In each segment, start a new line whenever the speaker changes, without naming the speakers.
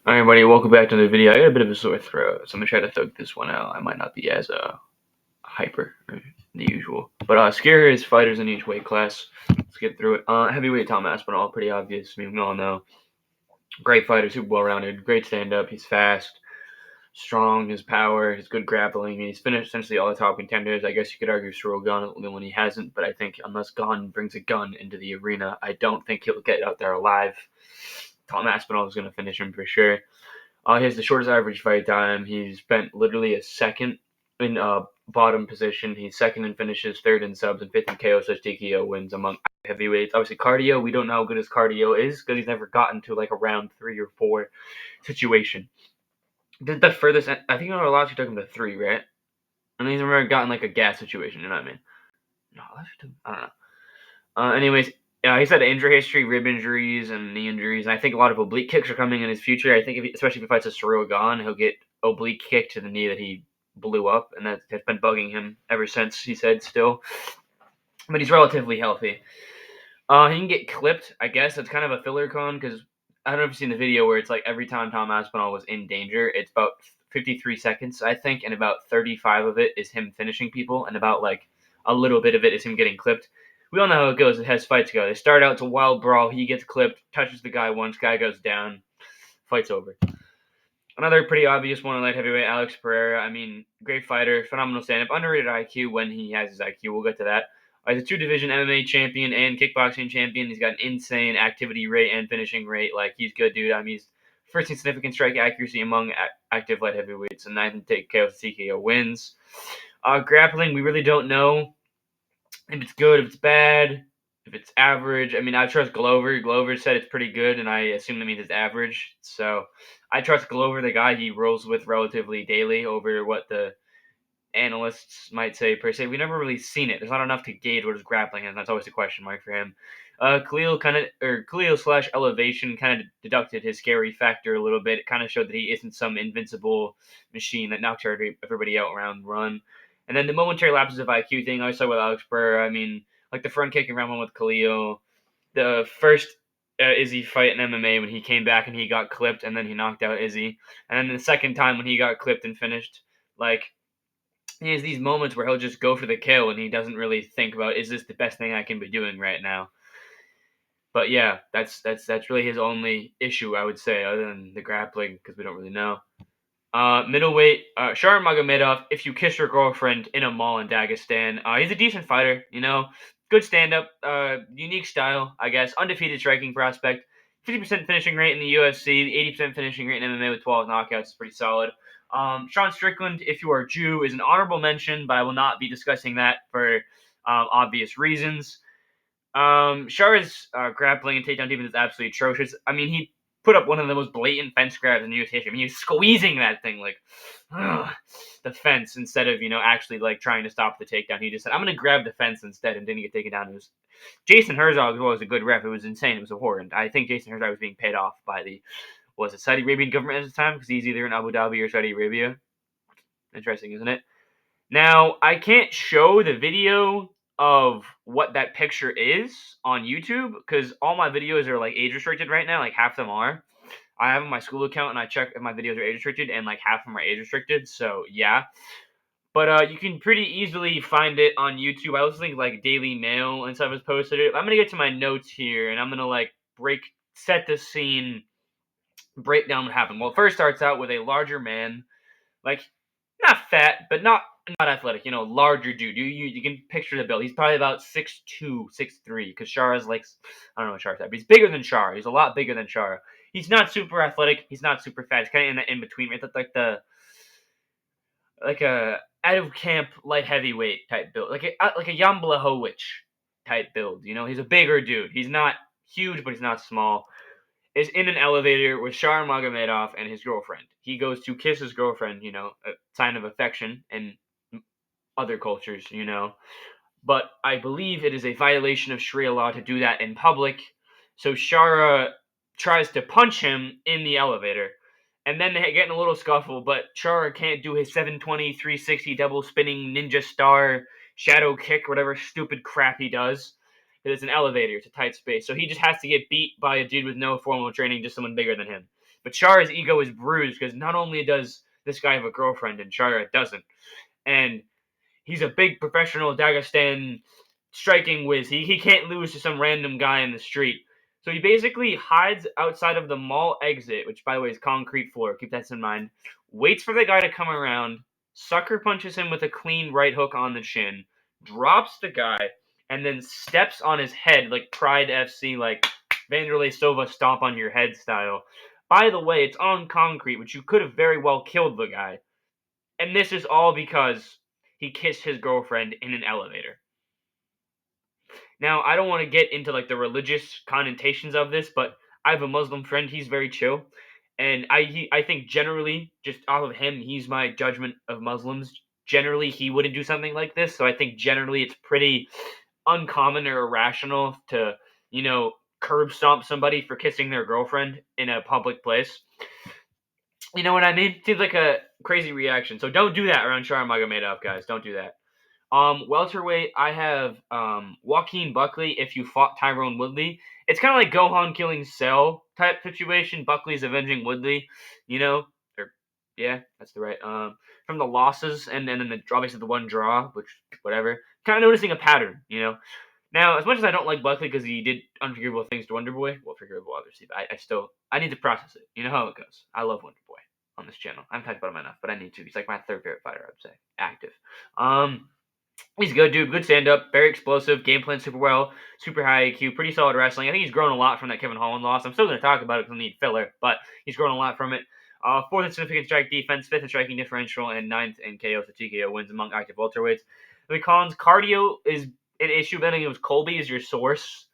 Alright, buddy, welcome back to the video. I got a bit of a sore throat, so I'm gonna try to thug this one out. I might not be as hyper than the usual. But scariest fighters in each weight class. Let's get through it. Heavyweight Tom Aspinall, pretty obvious. I mean, we all know. Great fighter, super well rounded, great stand up. He's fast, strong, his power, his good grappling. He's finished essentially all the top contenders. I guess you could argue Cyril Gane when he hasn't, but I think unless Gane brings a gun into the arena, I don't think he'll get out there alive. Tom Aspinall is going to finish him for sure. He has the shortest average fight time. He's spent literally a second in bottom position. He's second in finishes, third in subs, and fifth in KO such TKO wins among heavyweights. Obviously, cardio, we don't know how good his cardio is because he's never gotten to like a round 3 or 4 situation. The furthest, I think our last took him to 3, right? And he's never gotten like a gas situation, you know what I mean? No, I don't know. Anyways, he's had injury history, rib injuries, and knee injuries. And I think a lot of oblique kicks are coming in his future. I think, especially if he fights a Cyril Gane, he'll get oblique kick to the knee that he blew up, and that's been bugging him ever since. He said still, but he's relatively healthy. He can get clipped. I guess that's kind of a filler con because I don't know if you've seen the video where it's like every time Tom Aspinall was in danger, it's about 53 seconds, I think, and about 35 of it is him finishing people, and about like a little bit of it is him getting clipped. We all know how it goes. It has fights go. They start out, it's a wild brawl. He gets clipped, touches the guy once, guy goes down, fight's over. Another pretty obvious one in light heavyweight, Alex Pereira. I mean, great fighter, phenomenal stand-up, underrated IQ when he has his IQ. We'll get to that. He's a 2-division MMA champion and kickboxing champion. He's got an insane activity rate and finishing rate. Like, he's good, dude. I mean, he's first in significant strike accuracy among active light heavyweights, and ninth in TKO wins. Grappling, we really don't know if it's good, if it's bad, if it's average. I mean, I trust Glover. Glover said it's pretty good, and I assume that means it's average. So I trust Glover, the guy he rolls with relatively daily, over what the analysts might say per se. We've never really seen it. There's not enough to gauge what his grappling is, and that's always a question mark for him. Khalil slash Elevation kind of deducted his scary factor a little bit. It kind of showed that he isn't some invincible machine that knocks everybody out round run. And then the momentary lapses of IQ thing I saw with Alex Pereira. I mean, like the front kicking round one with Khalil, the first Izzy fight in MMA when he came back and he got clipped and then he knocked out Izzy, and then the second time when he got clipped and finished, like he has these moments where he'll just go for the kill and he doesn't really think about, is this the best thing I can be doing right now? But yeah, that's really his only issue, I would say, other than the grappling, because we don't really know. Middleweight, Shar Magomedov, if you kiss your girlfriend in a mall in Dagestan. He's a decent fighter, you know. Good stand-up, unique style, I guess. Undefeated striking prospect. 50% finishing rate in the UFC, 80% finishing rate in MMA with 12 knockouts. Is pretty solid. Sean Strickland, if you are Jew, is an honorable mention, but I will not be discussing that for obvious reasons. Shar's grappling and takedown defense is absolutely atrocious. I mean, he put up one of the most blatant fence grabs in UFC history. I mean, he was squeezing that thing like the fence instead of actually like trying to stop the takedown. He just said, "I'm going to grab the fence instead," and didn't get taken down. It was Jason Herzog was a good ref. It was insane. It was abhorrent. I think Jason Herzog was being paid off by the Saudi Arabian government at the time because he's either in Abu Dhabi or Saudi Arabia. Interesting, isn't it? Now, I can't show the video of what that picture is on YouTube because all my videos are like age restricted right now. Like half of them are. I have my school account and I check if my videos are age restricted, and like half of them are age restricted. So yeah, but you can pretty easily find it on YouTube. I also think like Daily Mail and stuff has posted it. I'm gonna get to my notes here and I'm gonna like set the scene, break down what happened. Well, it first starts out with a larger man, like not fat, but not athletic. Larger dude. You can picture the build. He's probably about 6'2", 6'3", because Shar is like, I don't know what Shar's at, but he's bigger than Shar. He's a lot bigger than Shar. He's not super athletic. He's not super fat. He's kind of in the in between. It's like a out of camp light heavyweight type build, like a Jan Blachowicz type build. He's a bigger dude. He's not huge, but he's not small. Is in an elevator with Shar Magomedov and his girlfriend. He goes to kiss his girlfriend, a sign of affection in other cultures. But I believe it is a violation of Sharia law to do that in public. So Shara tries to punch him in the elevator. And then they get in a little scuffle, but Shara can't do his 720, 360 double spinning ninja star shadow kick, whatever stupid crap he does. It's an elevator. It's a tight space. So he just has to get beat by a dude with no formal training, just someone bigger than him. But Chara's ego is bruised because not only does this guy have a girlfriend and Chara doesn't, and he's a big professional Dagestan striking whiz. He can't lose to some random guy in the street. So he basically hides outside of the mall exit, which by the way is concrete floor. Keep that in mind. Waits for the guy to come around, sucker punches him with a clean right hook on the chin, drops the guy, and then steps on his head like Pride FC, like Vanderlei Silva stomp on your head style. By the way, it's on concrete, which you could have very well killed the guy. And this is all because he kissed his girlfriend in an elevator. Now, I don't want to get into like the religious connotations of this, but I have a Muslim friend. He's very chill, and I think generally, just off of him, he's my judgment of Muslims. Generally, he wouldn't do something like this. So I think generally it's pretty uncommon or irrational to curb stomp somebody for kissing their girlfriend in a public place. You know what I mean? Seems like a crazy reaction. So don't do that around Sharmagomedov, guys. Don't do that. Welterweight, I have Joaquin Buckley. If you fought Tyrone Woodley, it's kind of like Gohan killing Cell type situation. Buckley's avenging Woodley, or yeah, that's the right. From the losses and then obviously the one draw, which whatever. Kind of noticing a pattern. Now, as much as I don't like Buckley because he did unforgivable things to Wonderboy, well, forgivable obviously, but I need to process it. You know how it goes. I love Wonderboy on this channel. I haven't talked about him enough, but I need to. He's like my third favorite fighter, I'd say. Active. He's good, dude. Good stand up, very explosive, game plan super well, super high IQ, pretty solid wrestling. I think he's grown a lot from that Kevin Holland loss. I'm still going to talk about it because I need filler, but he's grown a lot from it. Fourth in significant strike defense, fifth in striking differential, and ninth in KOs to TKO wins among active welterweights. The cons, cardio is an issue. Then it was Colby is your source,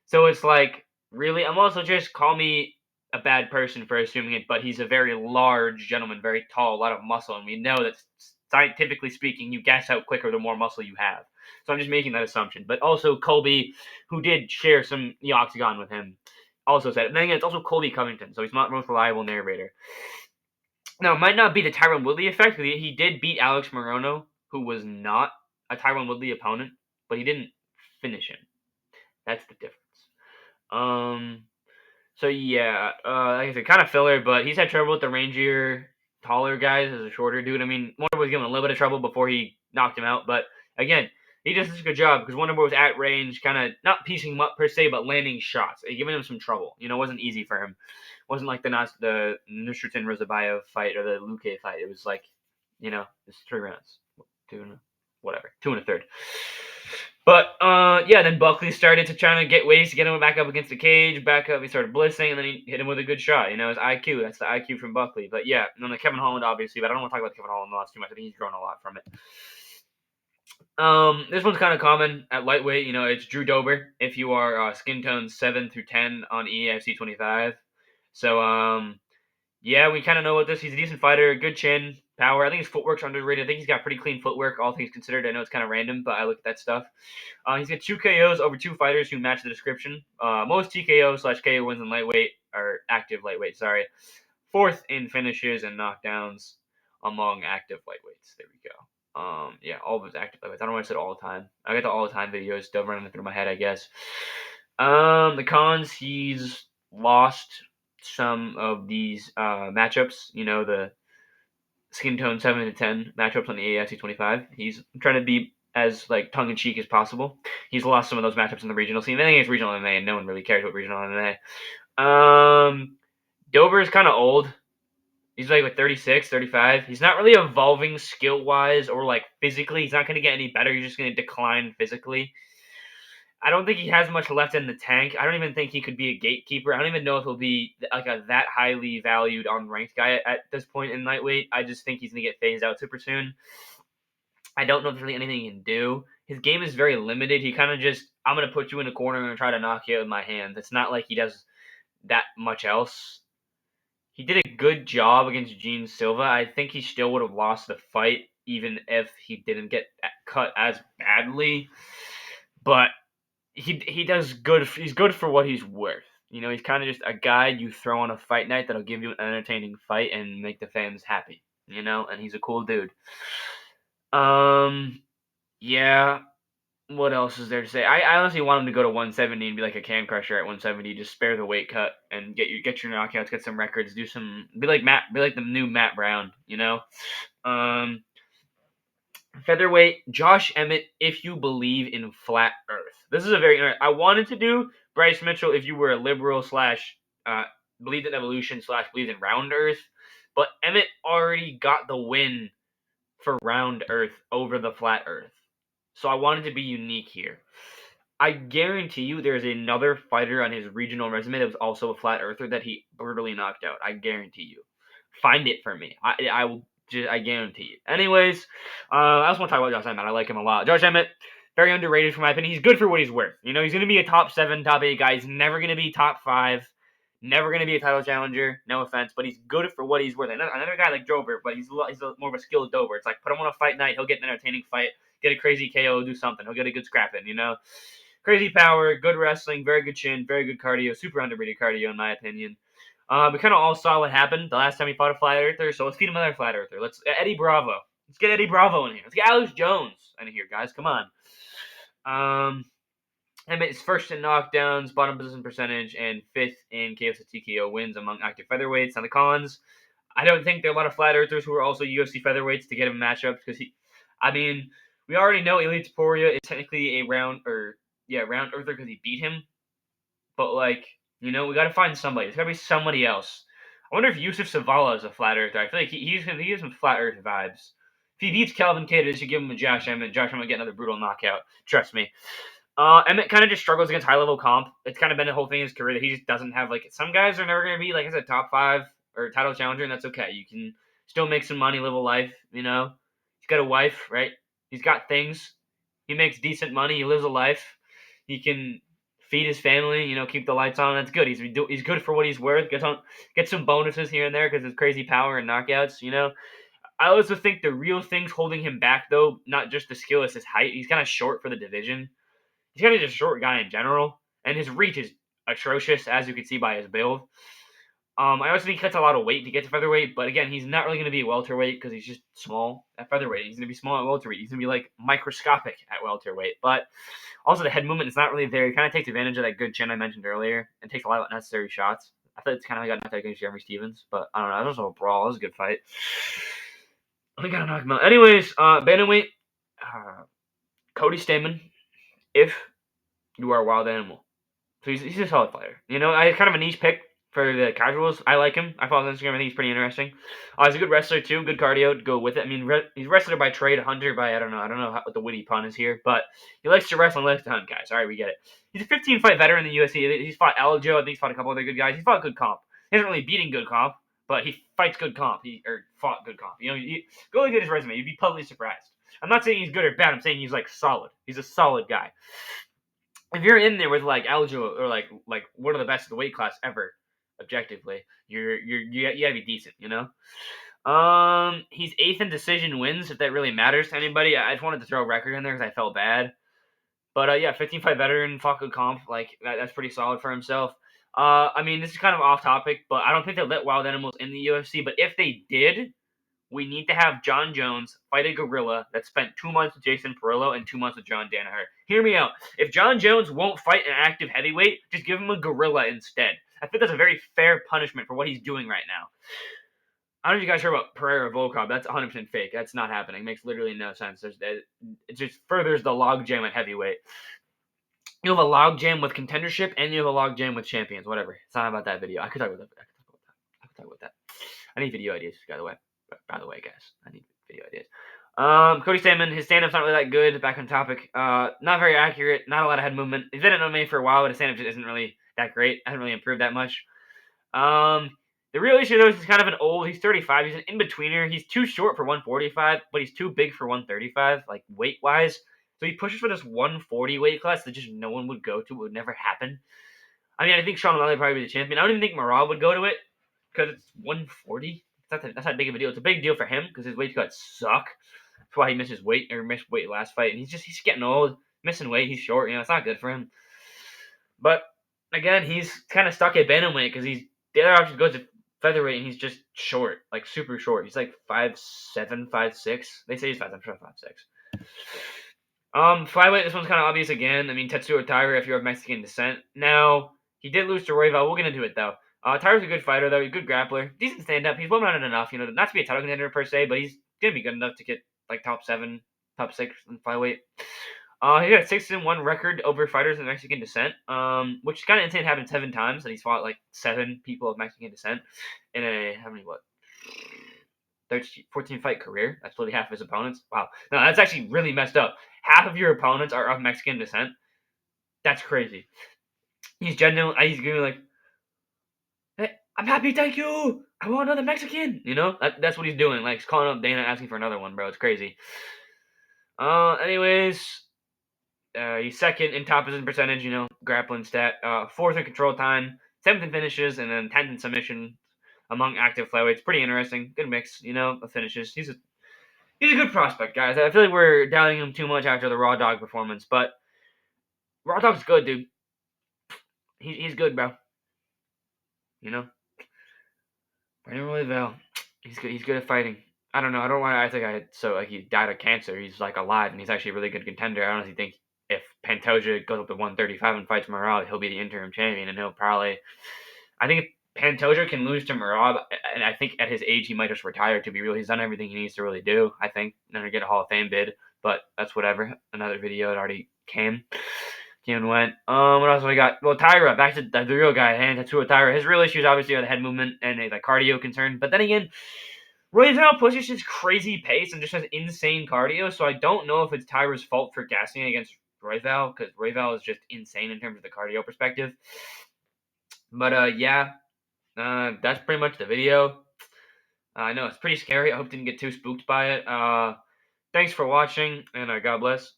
so it's like really. I'm also just call me a bad person for assuming it, but he's a very large gentleman, very tall, a lot of muscle, and we know that scientifically speaking, you gas out quicker the more muscle you have. So I'm just making that assumption. But also Colby, who did share some the octagon with him, also said it. And then again, it's also Colby Covington, so he's not the most reliable narrator. Now, it might not be the Tyron Woodley effect. He did beat Alex Morono, who was not a Tyron Woodley opponent, but he didn't finish him. That's the difference. So yeah, like I said, kind of filler, but he's had trouble with the rangier, taller guys as a shorter dude. I mean, Wonderboy was giving a little bit of trouble before he knocked him out, but again, he does such a good job because Wonderboy was at range, kind of not piecing him up per se, but landing shots, giving him some trouble. It wasn't easy for him. It wasn't like the Nusretin Rozabayev fight or the Luque fight. It was like, it's 3 rounds, two and a third. But yeah, then Buckley started to try to get ways to get him back up against the cage. Back up, he started blitzing, and then he hit him with a good shot. His IQ. That's the IQ from Buckley. But yeah, and then the Kevin Holland, obviously. But I don't want to talk about Kevin Holland loss too much. I think he's grown a lot from it. This one's kind of common at lightweight. It's Drew Dober. If you are skin tone 7 through 10 on EAFC 25. So yeah, we kind of know what this. He's a decent fighter, good chin, power. I think his footwork's underrated. I think he's got pretty clean footwork, all things considered. I know it's kind of random, but I look at that stuff. He's got 2 KOs over 2 fighters who match the description. Most TKO/KO wins in lightweight, or active lightweight, sorry. 4th in finishes and knockdowns among active lightweights. There we go. Yeah, all of his active lightweights. I don't know why I said all the time. I got the all the time videos still running through my head, I guess. The cons, he's lost some of these matchups, the skin tone 7 to 10 matchups on the AFC 25. He's trying to be as like tongue in cheek as possible. He's lost some of those matchups in the regional scene. I think it's regional MMA, and no one really cares about regional MMA. Dober is kind of old. He's like 36, 35. He's not really evolving skill wise or like physically. He's not going to get any better. He's just going to decline physically. I don't think he has much left in the tank. I don't even think he could be a gatekeeper. I don't even know if he'll be like that highly valued unranked guy at this point in lightweight. I just think he's going to get phased out super soon. I don't know if there's really anything he can do. His game is very limited. He kind of just, I'm going to put you in a corner and try to knock you out with my hands. It's not like he does that much else. He did a good job against Gene Silva. I think he still would have lost the fight even if he didn't get cut as badly. But he does good. He's good for what he's worth. He's kind of just a guy you throw on a fight night that'll give you an entertaining fight and make the fans happy. And he's a cool dude. Yeah. What else is there to say? I honestly want him to go to 170 and be like a can crusher at 170. Just spare the weight cut and get your knockouts, get some records, be like the new Matt Brown, you know. Um, Featherweight, Josh Emmett, if you believe in flat Earth. This is a very. I wanted to do Bryce Mitchell if you were a liberal slash believed in evolution slash believed in round Earth, but Emmett already got the win for round Earth over the flat Earth. So I wanted to be unique here. I guarantee you there's another fighter on his regional resume that was also a flat earther that he brutally knocked out. I guarantee you. Find it for me. I will just I guarantee you. Anyways, I also want to talk about Josh Emmett. I like him a lot. Josh Emmett, very underrated for my opinion. He's good for what he's worth. You know, he's gonna be a top 7, top 8 guy. He's never gonna be top 5. Never going to be a title challenger, no offense, but he's good for what he's worth. Another guy like Dober, but he's more of a skilled Dober. It's like put him on a fight night, he'll get an entertaining fight, get a crazy KO, do something. He'll get a good scrap in, you know? Crazy power, good wrestling, very good chin, very good cardio, super underrated cardio in my opinion. We kind of all saw what happened the last time he fought a flat earther, so let's feed him another flat earther. Let's Eddie Bravo. Let's get Eddie Bravo in here. Let's get Alex Jones in here, guys. Come on. Emmett's first in knockdowns, bottom position percentage, and 5th in KOs to TKO wins among active featherweights. Now the cons, I don't think there are a lot of flat earthers who are also UFC featherweights to get him matchups because we already know Elite Taporia is technically a round earther because he beat him, but we got to find somebody. There's got to be somebody else. I wonder if Yusuf Savala is a flat earther. I feel like he has some flat earth vibes. If he beats Calvin Kattar, they should give him a Josh Emmett. Josh Emmett get another brutal knockout. Trust me. Emmett kind of just struggles against high level comp. It's kind of been the whole thing in his career that he just doesn't have some guys are never going to be I said top 5 or title challenger, and that's okay. You can still make some money, live a life. You know, he's got a wife, right? He's got things. He makes decent money. He lives a life. He can feed his family. You know, keep the lights on. That's good. He's good for what he's worth. Get some bonuses here and there because his crazy power and knockouts. You know. I also think the real things holding him back, though, not just the skill, is his height. He's kind of short for the division. He's kind of just a short guy in general, and his reach is atrocious, as you can see by his build. I also think he cuts a lot of weight to get to featherweight, but again, he's not really going to be a welterweight because he's just small at featherweight. He's going to be small at welterweight. He's going to be microscopic at welterweight. But also the head movement is not really there. He kind of takes advantage of that good chin I mentioned earlier and takes a lot of unnecessary shots. I thought it's kind of like got knocked out against Jeremy Stevens, but I don't know. It was also a brawl. It was a good fight. I gotta knock him out. Anyways, bantamweight, Cody Stamann. If you are a wild animal. So he's a solid fighter. You know, I kind of a niche pick for the casuals. I like him. I follow his Instagram. I think he's pretty interesting. He's a good wrestler too. Good cardio to go with it. I mean, he's wrestler by trade, hunter by I don't know what the witty pun is here, but he likes to wrestle and likes to hunt, guys. All right, we get it. He's a 15-fight veteran in the UFC. He's fought Aljo. I think he's fought a couple other good guys. He's fought good comp. He hasn't really beaten good comp, but he fights good comp. Or fought good comp. You know, go look at his resume. You'd be pleasantly surprised. I'm not saying he's good or bad. I'm saying he's solid. He's a solid guy. If you're in there with Aljo or one of the best of the weight class ever, objectively, you gotta be decent, you know. He's 8th in decision wins. If that really matters to anybody, I just wanted to throw a record in there because I felt bad. But 15-fight veteran, fuck good comp, that's pretty solid for himself. I mean, this is kind of off topic, but I don't think they'll let wild animals in the UFC. But if they did, we need to have John Jones fight a gorilla that spent 2 months with Jason Perillo and 2 months with John Danaher. Hear me out. If John Jones won't fight an active heavyweight, just give him a gorilla instead. I think that's a very fair punishment for what he's doing right now. I don't know if you guys heard about Pereira Volkov. That's 100% fake. That's not happening. It makes literally no sense. It just furthers the logjam at heavyweight. You have a logjam with contendership, and you have a logjam with champions. Whatever. It's not about that video. I could talk about that. I need video ideas, by the way. Guys, I need video ideas. Cody Stamann, his stand-up's not really that good. Back on topic. Not very accurate. Not a lot of head movement. He's been at MMA for a while, but his stand-up just isn't really that great. Hasn't really improved that much. The real issue, though, is he's kind of an old. He's 35. He's an in-betweener. He's too short for 145, but he's too big for 135, weight-wise. So he pushes for this 140 weight class that just no one would go to. It would never happen. I mean, I think Sean O'Malley would probably be the champion. I don't even think Marab would go to it because it's 140. That's not big of a deal. It's a big deal for him because his weight cuts suck. That's why he missed weight last fight. And he's getting old, missing weight. He's short. You know, it's not good for him. But again, he's kind of stuck at bantamweight because the other option goes to featherweight and he's just short, super short. He's 5'7", 5'6". They say he's 5'7", 5'6". Flyweight, this one's kind of obvious again. I mean, Tetsuo Taira, if you're of Mexican descent. Now, he did lose to Royval. We'll get into it, though. Taira's a good fighter, though. He's a good grappler. Decent stand-up. He's well-rounded enough, not to be a title contender per se, but he's going to be good enough to get, like, top 7, top 6 in flyweight. He got a 6-1 record over fighters of Mexican descent, which is kind of insane. Happened 7 times, and he's fought, like, 7 people of Mexican descent in a, 14 fight career. That's literally half of his opponents. Wow. No, that's actually really messed up. Half of your opponents are of Mexican descent. That's crazy. He's genuinely, he's gonna be like, hey, I'm happy, thank you. I want another Mexican. That's what he's doing. Like, he's calling up Dana asking for another one, bro. It's crazy. Anyways, he's second in top position percentage, grappling stat. Fourth in control time, seventh in finishes, and then 10th in submission among active flyweights. Pretty interesting. Good mix, of finishes. He's a good prospect, guys. I feel like we're doubting him too much after the Raw Dog performance, but Raw Dog's good, dude. He's good, bro. Brandon Royval, he's good. He's good at fighting. I don't know. I don't want to act like he died of cancer. He's like alive, and he's actually a really good contender. I honestly think if Pantoja goes up to 135 and fights Merab, he'll be the interim champion, and he'll probably. I think if Pantoja can lose to Merab, and I think at his age he might just retire. To be real, he's done everything he needs to really do. I think to get a Hall of Fame bid, but that's whatever. Another video that already came and went. What else we got? Well, Taira, back to the real guy, and Tetsuo Taira. His real issues obviously are the head movement and a cardio concern. But then again, Royval pushes his crazy pace and just has insane cardio. So I don't know if it's Taira's fault for gassing against Royval, because Royval is just insane in terms of the cardio perspective. But yeah, that's pretty much the video. I know it's pretty scary. I hope you didn't get too spooked by it. Thanks for watching, and God bless.